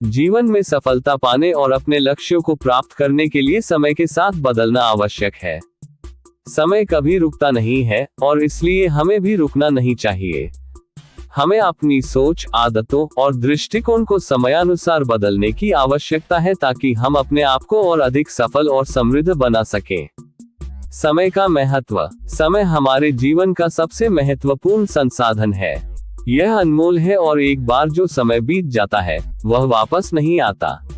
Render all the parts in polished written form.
जीवन में सफलता पाने और अपने लक्ष्यों को प्राप्त करने के लिए समय के साथ बदलना आवश्यक है। समय कभी रुकता नहीं है और इसलिए हमें भी रुकना नहीं चाहिए। हमें अपनी सोच, आदतों और दृष्टिकोण को समयानुसार बदलने की आवश्यकता है ताकि हम अपने आप को और अधिक सफल और समृद्ध बना सकें। समय का महत्व। समय हमारे जीवन का सबसे महत्वपूर्ण संसाधन है। यह अनमोल है और एक बार जो समय बीत जाता है वह वापस नहीं आता।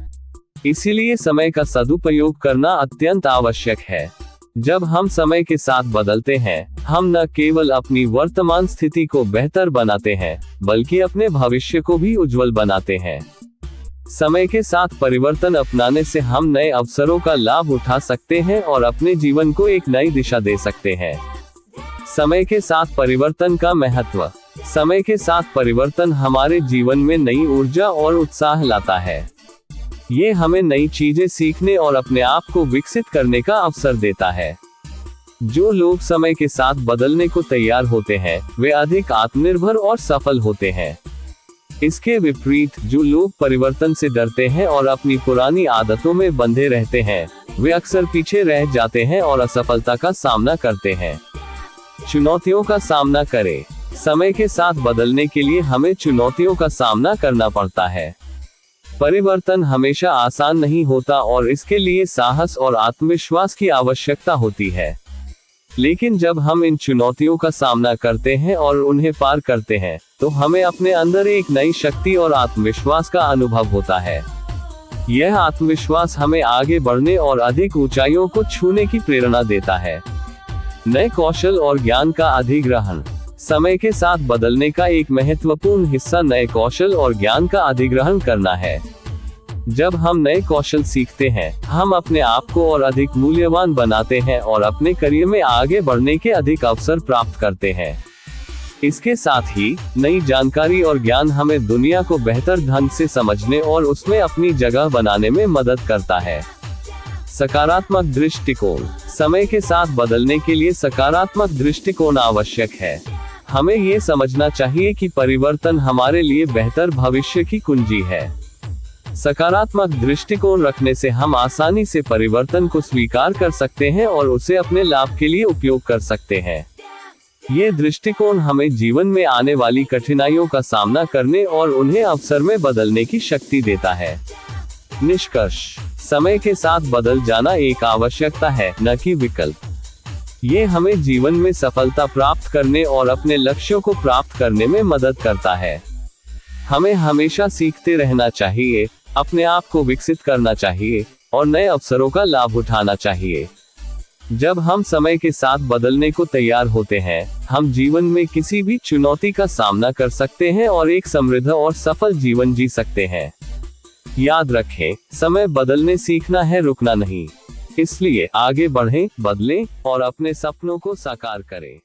इसीलिए समय का सदुपयोग करना अत्यंत आवश्यक है। जब हम समय के साथ बदलते हैं, हम न केवल अपनी वर्तमान स्थिति को बेहतर बनाते हैं, बल्कि अपने भविष्य को भी उज्जवल बनाते हैं। समय के साथ परिवर्तन अपनाने से हम नए अवसरों का लाभ उठा सकते हैं और अपने जीवन को एक नई दिशा दे सकते हैं। समय के साथ परिवर्तन का महत्व। समय के साथ परिवर्तन हमारे जीवन में नई ऊर्जा और उत्साह लाता है। ये हमें नई चीजें सीखने और अपने आप को विकसित करने का अवसर देता है। जो लोग समय के साथ बदलने को तैयार होते हैं, वे अधिक आत्मनिर्भर और सफल होते हैं। इसके विपरीत जो लोग परिवर्तन से डरते हैं और अपनी पुरानी आदतों में बंधे रहते हैं, वे अक्सर पीछे रह जाते हैं और असफलता का सामना करते हैं। चुनौतियों का सामना करें। समय के साथ बदलने के लिए हमें चुनौतियों का सामना करना पड़ता है। परिवर्तन हमेशा आसान नहीं होता और इसके लिए साहस और आत्मविश्वास की आवश्यकता होती है। लेकिन जब हम इन चुनौतियों का सामना करते हैं और उन्हें पार करते हैं, तो हमें अपने अंदर एक नई शक्ति और आत्मविश्वास का अनुभव होता है। यह आत्मविश्वास हमें आगे बढ़ने और अधिक ऊंचाइयों को छूने की प्रेरणा देता है। नए कौशल और ज्ञान का अधिग्रहण। समय के साथ बदलने का एक महत्वपूर्ण हिस्सा नए कौशल और ज्ञान का अधिग्रहण करना है। जब हम नए कौशल सीखते हैं, हम अपने आप को और अधिक मूल्यवान बनाते हैं और अपने करियर में आगे बढ़ने के अधिक अवसर प्राप्त करते हैं। इसके साथ ही नई जानकारी और ज्ञान हमें दुनिया को बेहतर ढंग से समझने और उसमें अपनी जगह बनाने में मदद करता है। सकारात्मक दृष्टिकोण। समय के साथ बदलने के लिए सकारात्मक दृष्टिकोण आवश्यक है। हमें ये समझना चाहिए कि परिवर्तन हमारे लिए बेहतर भविष्य की कुंजी है। सकारात्मक दृष्टिकोण रखने से हम आसानी से परिवर्तन को स्वीकार कर सकते हैं और उसे अपने लाभ के लिए उपयोग कर सकते हैं। ये दृष्टिकोण हमें जीवन में आने वाली कठिनाइयों का सामना करने और उन्हें अवसर में बदलने की शक्ति देता है। निष्कर्ष। समय के साथ बदल जाना एक आवश्यकता है, न कि विकल्प। ये हमें जीवन में सफलता प्राप्त करने और अपने लक्ष्यों को प्राप्त करने में मदद करता है। हमें हमेशा सीखते रहना चाहिए, अपने आप को विकसित करना चाहिए और नए अवसरों का लाभ उठाना चाहिए। जब हम समय के साथ बदलने को तैयार होते हैं, हम जीवन में किसी भी चुनौती का सामना कर सकते हैं और एक समृद्ध और सफल जीवन जी सकते हैं। याद रखें, समय बदलने सीखना है, रुकना नहीं। इसलिए आगे बढ़ें, बदलें और अपने सपनों को साकार करें।